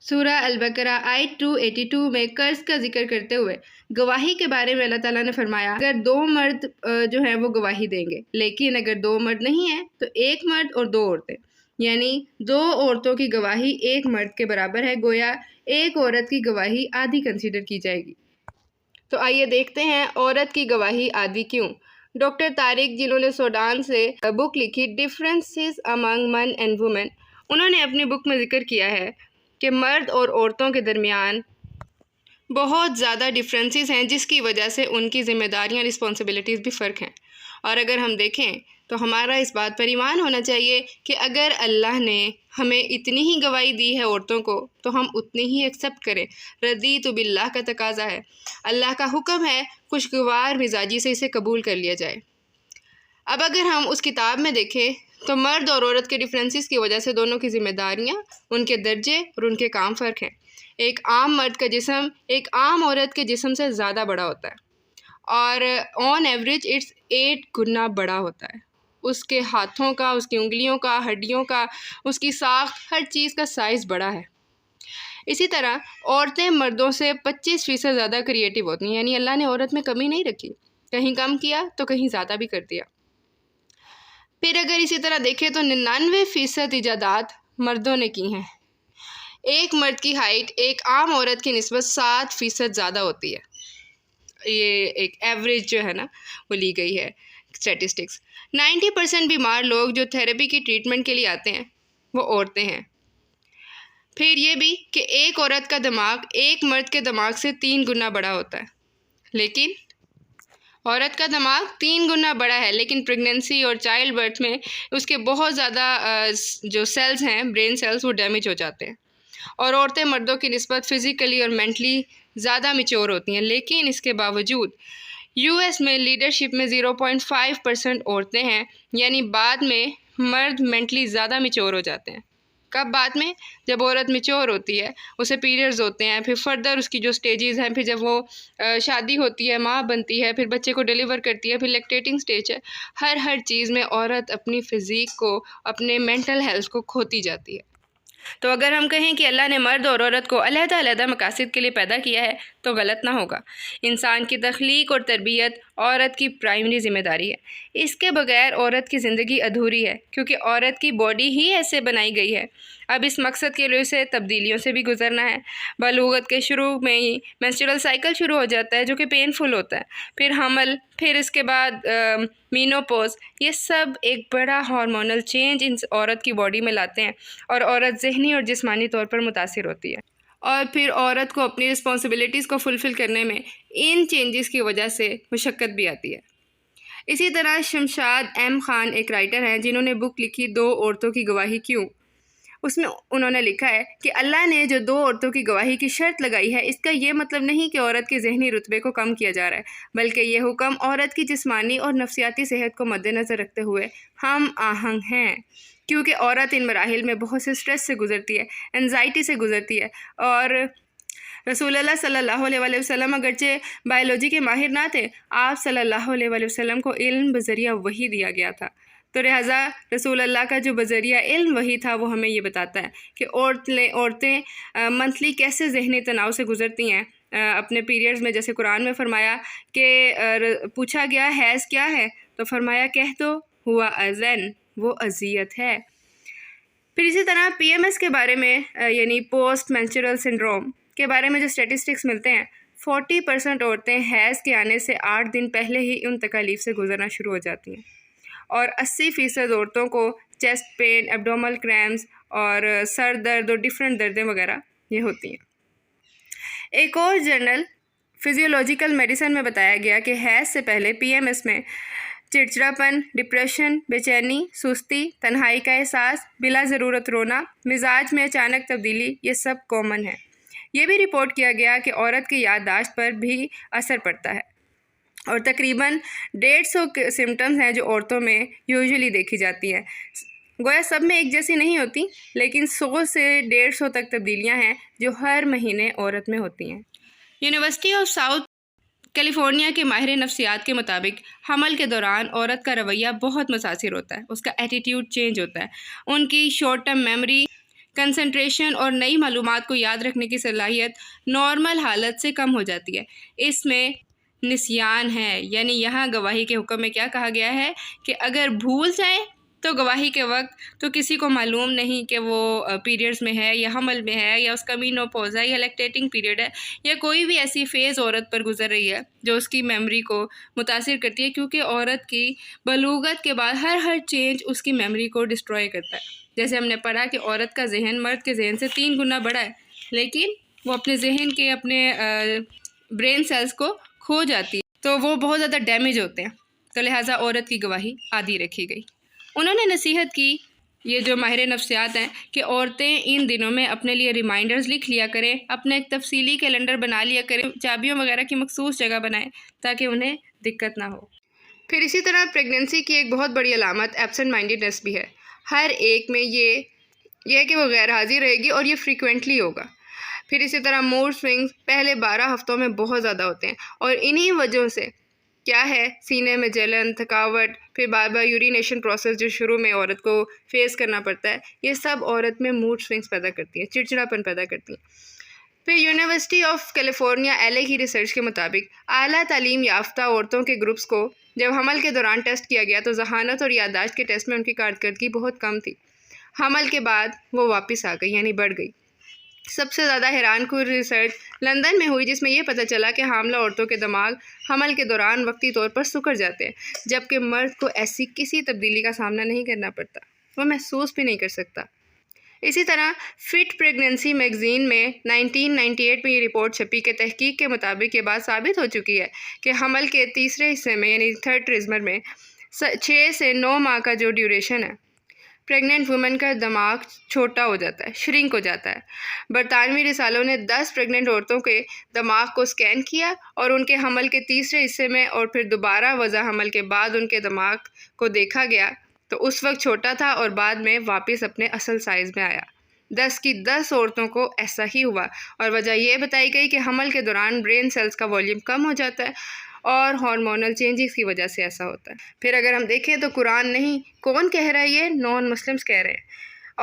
سورہ البقرہ آیت 282 میں قرض کا ذکر کرتے ہوئے گواہی کے بارے میں اللہ تعالیٰ نے فرمایا اگر دو مرد جو ہیں وہ گواہی دیں گے، لیکن اگر دو مرد نہیں ہیں تو ایک مرد اور دو عورتیں، یعنی دو عورتوں کی گواہی ایک مرد کے برابر ہے، گویا ایک عورت کی گواہی آدھی کنسیڈر کی جائے گی۔ تو آئیے دیکھتے ہیں عورت کی گواہی آدھی کیوں۔ ڈاکٹر طارق، جنہوں نے سوڈان سے بک لکھی differences among men and women, انہوں نے اپنی بک میں ذکر کیا ہے کہ مرد اور عورتوں کے درمیان بہت زیادہ ڈفرینسز ہیں، جس کی وجہ سے ان کی ذمہ داریاں رسپانسبلٹیز بھی فرق ہیں۔ اور اگر ہم دیکھیں تو ہمارا اس بات پر ایمان ہونا چاہیے کہ اگر اللہ نے ہمیں اتنی ہی گواہی دی ہے عورتوں کو تو ہم اتنی ہی ایکسیپٹ کریں۔ رضیت باللہ کا تقاضا ہے، اللہ کا حکم ہے، خوشگوار مزاجی سے اسے قبول کر لیا جائے۔ اب اگر ہم اس کتاب میں دیکھیں تو مرد اور عورت کے ڈفرینسز کی وجہ سے دونوں کی ذمہ داریاں، ان کے درجے اور ان کے کام فرق ہیں۔ ایک عام مرد کا جسم ایک عام عورت کے جسم سے زیادہ بڑا ہوتا ہے، اور آن ایوریج اٹس 8 گنا بڑا ہوتا ہے۔ اس کے ہاتھوں کا، اس کی انگلیوں کا، ہڈیوں کا، اس کی ساخت، ہر چیز کا سائز بڑا ہے۔ اسی طرح عورتیں مردوں سے 25% زیادہ کریٹیو ہوتی ہیں، یعنی اللہ نے عورت میں کمی نہیں رکھی، کہیں کم کیا تو کہیں زیادہ بھی کر دیا۔ پھر اگر اسی طرح دیکھیں تو 99% ایجادات مردوں نے کی ہیں۔ ایک مرد کی ہائٹ ایک عام عورت کی نسبت 7% زیادہ ہوتی ہے۔ یہ ایک ایوریج جو ہے نا وہ لی گئی ہے اسٹیٹسٹکس۔ 90% بیمار لوگ جو تھراپی کی ٹریٹمنٹ کے لیے آتے ہیں وہ عورتیں ہیں۔ پھر یہ بھی کہ ایک عورت کا دماغ ایک مرد کے دماغ سے 3 گنا بڑا ہوتا ہے، لیکن عورت کا دماغ 3 گنا بڑا ہے، لیکن پریگننسی اور چائلڈ برتھ میں اس کے بہت زیادہ جو سیلز ہیں، برین سیلز، وہ ڈیمیج ہو جاتے ہیں۔ اور عورتیں مردوں کی نسبت فزیکلی اور مینٹلی زیادہ میچور ہوتی ہیں، لیکن اس کے باوجود US میں لیڈرشپ میں 0.5% عورتیں ہیں، یعنی بعد میں مرد مینٹلی زیادہ میچور ہو جاتے ہیں۔ کب بعد میں؟ جب عورت میچور ہوتی ہے، اسے پیریڈز ہوتے ہیں، پھر فردر اس کی جو سٹیجز ہیں، پھر جب وہ شادی ہوتی ہے، ماں بنتی ہے، پھر بچے کو ڈیلیور کرتی ہے، پھر لیکٹیٹنگ سٹیج ہے، ہر چیز میں عورت اپنی فزیک کو، اپنے مینٹل ہیلتھ کو کھوتی جاتی ہے۔ تو اگر ہم کہیں کہ اللہ نے مرد اور عورت کو علیحدہ علیحدہ مقاصد کے لیے پیدا کیا ہے تو غلط نہ ہوگا۔ انسان کی تخلیق اور تربیت عورت کی پرائمری ذمہ داری ہے۔ اس کے بغیر عورت کی زندگی ادھوری ہے، کیونکہ عورت کی باڈی ہی ایسے بنائی گئی ہے۔ اب اس مقصد کے لیے اسے تبدیلیوں سے بھی گزرنا ہے۔ بلوغت کے شروع میں ہی مینسٹرل سائیکل شروع ہو جاتا ہے، جو کہ پینفل ہوتا ہے، پھر حمل، پھر اس کے بعد مینوپوز، یہ سب ایک بڑا ہارمونل چینج ان عورت کی باڈی میں لاتے ہیں، اور عورت ذہنی اور جسمانی طور پر متاثر ہوتی ہے۔ اور پھر عورت کو اپنی رسپانسبلٹیز کو فلفل کرنے میں ان چینجز کی وجہ سے مشقت بھی آتی ہے۔ اسی طرح شمشاد ایم خان ایک رائٹر ہیں جنہوں نے بک لکھی دو عورتوں کی گواہی کیوں۔ اس میں انہوں نے لکھا ہے کہ اللہ نے جو دو عورتوں کی گواہی کی شرط لگائی ہے، اس کا یہ مطلب نہیں کہ عورت کے ذہنی رتبے کو کم کیا جا رہا ہے، بلکہ یہ حکم عورت کی جسمانی اور نفسیاتی صحت کو مد نظر رکھتے ہوئے ہم آہنگ ہیں، کیونکہ عورت ان مراحل میں بہت سے سٹریس سے گزرتی ہے، انزائٹی سے گزرتی ہے، اور رسول اللہ صلی اللہ علیہ وآلہ وسلم اگرچہ بائیولوجی کے ماہر نہ تھے، آپ صلی اللہ علیہ وآلہ وسلم کو علم بذریعہ وحی دیا گیا تھا۔ تو لہٰذا رسول اللہ کا جو بذریعہ علم وحی تھا وہ ہمیں یہ بتاتا ہے کہ عورتیں منتھلی کیسے ذہنی تناؤ سے گزرتی ہیں اپنے پیریڈز میں۔ جیسے قرآن میں فرمایا کہ پوچھا گیا حیض کیا ہے، تو فرمایا کہہ دو ہوا اذن، وہ اذیت ہے۔ پھر اسی طرح PMS کے بارے میں، یعنی پوسٹ مینسٹرل سنڈروم کے بارے میں جو اسٹیٹسٹکس ملتے ہیں، 40% عورتیں حیض کے آنے سے 8 دن پہلے ہی ان تکالیف سے گزرنا شروع ہو جاتی ہیں، اور 80% عورتوں کو چیسٹ پین، ایبڈومل کریمز اور سر درد اور ڈفرینٹ دردیں وغیرہ یہ ہوتی ہیں۔ ایک اور جرنل فزیولوجیکل میڈیسن میں بتایا گیا کہ حیض سے پہلے PMS میں چڑچڑاپن، ڈپریشن، بے چینی، سستی، تنہائی کا احساس، بلا ضرورت رونا، مزاج میں اچانک تبدیلی، یہ سب کامن ہے۔ یہ بھی رپورٹ کیا گیا کہ عورت کی یادداشت پر بھی اثر پڑتا ہے، اور تقریباً 150 سمٹمز ہیں جو عورتوں میں یوزلی دیکھی جاتی ہیں۔ گویا سب میں ایک جیسی نہیں ہوتی، لیکن 100 سے 150 تک تبدیلیاں ہیں جو ہر مہینے عورت میں ہوتی ہیں۔ یونیورسٹی آف ساؤتھ کیلیفورنیا کے ماہر نفسیات کے مطابق حمل کے دوران عورت کا رویہ بہت متاثر ہوتا ہے، اس کا ایٹیٹیوڈ چینج ہوتا ہے، ان کی شارٹ ٹرم میموری کنسنٹریشن اور نئی معلومات کو یاد رکھنے کی صلاحیت نارمل حالت سے کم ہو جاتی ہے۔ اس میں نسیان ہے، یعنی یہاں گواہی کے حکم میں کیا کہا گیا ہے کہ اگر بھول جائیں تو گواہی کے وقت تو کسی کو معلوم نہیں کہ وہ پیریڈز میں ہے یا حمل میں ہے یا اس کا مینوپوز ہے یا لیکٹیٹنگ پیریڈ ہے یا کوئی بھی ایسی فیز عورت پر گزر رہی ہے جو اس کی میموری کو متاثر کرتی ہے، کیونکہ عورت کی بلوغت کے بعد ہر چینج اس کی میموری کو ڈسٹروائے کرتا ہے۔ جیسے ہم نے پڑھا کہ عورت کا ذہن مرد کے ذہن سے 3 گنا بڑا ہے، لیکن وہ اپنے ذہن کے اپنے برین سیلز کو کھو جاتی ہے تو وہ بہت زیادہ ڈیمیج ہوتے ہیں، تو لہٰذا عورت کی گواہی عادی رکھی گئی۔ انہوں نے نصیحت کی، یہ جو ماہر نفسیات ہیں، کہ عورتیں ان دنوں میں اپنے لیے ریمائنڈرز لکھ لیا کریں، اپنا ایک تفصیلی کیلنڈر بنا لیا کریں، چابیوں وغیرہ کی مخصوص جگہ بنائیں تاکہ انہیں دقت نہ ہو۔ پھر اسی طرح پریگننسی کی ایک بہت بڑی علامت ایبسنٹ مائنڈیڈنس بھی ہے۔ ہر ایک میں یہ ہے کہ وہ غیر حاضر رہے گی اور یہ فریکوینٹلی ہوگا۔ پھر اسی طرح موڈ سوئنگز پہلے 12 ہفتوں میں بہت زیادہ ہوتے ہیں، اور انہی وجہوں سے کیا ہے، سینے میں جلن، تھکاوٹ، پھر بار بار یورینیشن پروسیس جو شروع میں عورت کو فیس کرنا پڑتا ہے، یہ سب عورت میں موڈ سوئنگز پیدا کرتی ہیں، چڑچڑاپن پیدا کرتی ہیں۔ پھر یونیورسٹی آف کیلیفورنیا LA کی ریسرچ کے مطابق اعلیٰ تعلیم یافتہ عورتوں کے گروپس کو جب حمل کے دوران ٹیسٹ کیا گیا تو ذہانت اور یادداشت کے ٹیسٹ میں ان کی کارکردگی بہت کم تھی۔ حمل کے بعد وہ واپس آ گئی، یعنی بڑھ گئی۔ سب سے زیادہ حیران کن ریسرچ لندن میں ہوئی، جس میں یہ پتہ چلا کہ حاملہ عورتوں کے دماغ حمل کے دوران وقتی طور پر سکڑ جاتے ہیں، جبکہ مرد کو ایسی کسی تبدیلی کا سامنا نہیں کرنا پڑتا، وہ محسوس بھی نہیں کر سکتا۔ اسی طرح فٹ پریگننسی میگزین میں 1998 میں یہ رپورٹ چھپی کہ تحقیق کے مطابق یہ بات ثابت ہو چکی ہے کہ حمل کے تیسرے حصے میں، یعنی تھرڈ ٹریزمر میں 6 سے 9 ماہ کا جو ڈیوریشن ہے، پریگننٹ وومن کا دماغ چھوٹا ہو جاتا ہے، شرنک ہو جاتا ہے۔ برطانوی رسالوں نے 10 پریگننٹ عورتوں کے دماغ کو اسکین کیا اور ان کے حمل کے تیسرے حصے میں اور پھر دوبارہ وضع حمل کے بعد ان کے دماغ کو دیکھا گیا تو اس وقت چھوٹا تھا اور بعد میں واپس اپنے اصل سائز میں آیا۔ 10 کی 10 عورتوں کو ایسا ہی ہوا، اور وجہ یہ بتائی گئی کہ حمل کے دوران برین سیلز کا والیوم کم ہو جاتا ہے اور ہارمونل چینجز کی وجہ سے ایسا ہوتا ہے۔ پھر اگر ہم دیکھیں تو قرآن نہیں، کون کہہ رہا ہے؟ یہ نان مسلمز کہہ رہے ہیں،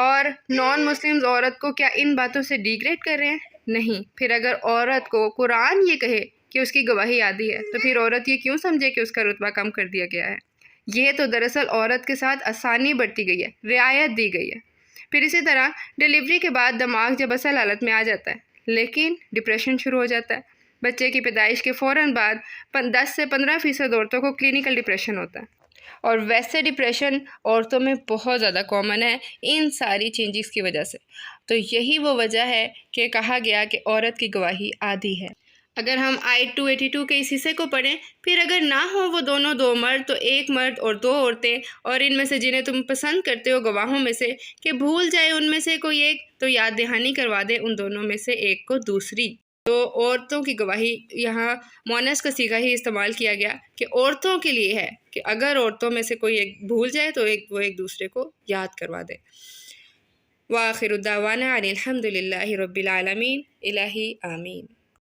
اور نان مسلمز عورت کو کیا ان باتوں سے ڈیگریڈ کر رہے ہیں؟ نہیں۔ پھر اگر عورت کو قرآن یہ کہے کہ اس کی گواہی عادی ہے تو پھر عورت یہ کیوں سمجھے کہ اس کا رتبہ کم کر دیا گیا ہے؟ یہ تو دراصل عورت کے ساتھ آسانی برتی گئی ہے، رعایت دی گئی ہے۔ پھر اسی طرح ڈیلیوری کے بعد دماغ جب اصل حالت میں آ جاتا ہے، لیکن ڈپریشن شروع ہو جاتا ہے۔ بچے کی پیدائش کے فوراً بعد 10 سے 15% عورتوں کو کلینیکل ڈپریشن ہوتا ہے، اور ویسے ڈپریشن عورتوں میں بہت زیادہ کامن ہے ان ساری چینجز کی وجہ سے۔ تو یہی وہ وجہ ہے کہ کہا گیا کہ عورت کی گواہی عادی ہے۔ اگر ہم آیت 282 کے اس حصے کو پڑھیں، پھر اگر نہ ہوں وہ دونوں 2 مرد تو 1 مرد اور 2 عورتیں، اور ان میں سے جنہیں تم پسند کرتے ہو گواہوں میں سے، کہ بھول جائے ان میں سے کوئی ایک تو یاد دہانی کروا دے ان دونوں میں سے ایک کو دوسری۔ تو عورتوں کی گواہی یہاں مؤنث کا صیغہ ہی استعمال کیا گیا کہ عورتوں کے لیے ہے کہ اگر عورتوں میں سے کوئی ایک بھول جائے تو وہ ایک دوسرے کو یاد کروا دے۔ وآخر دعوانا ان الحمد للہ رب العالمین۔ الہی آمین۔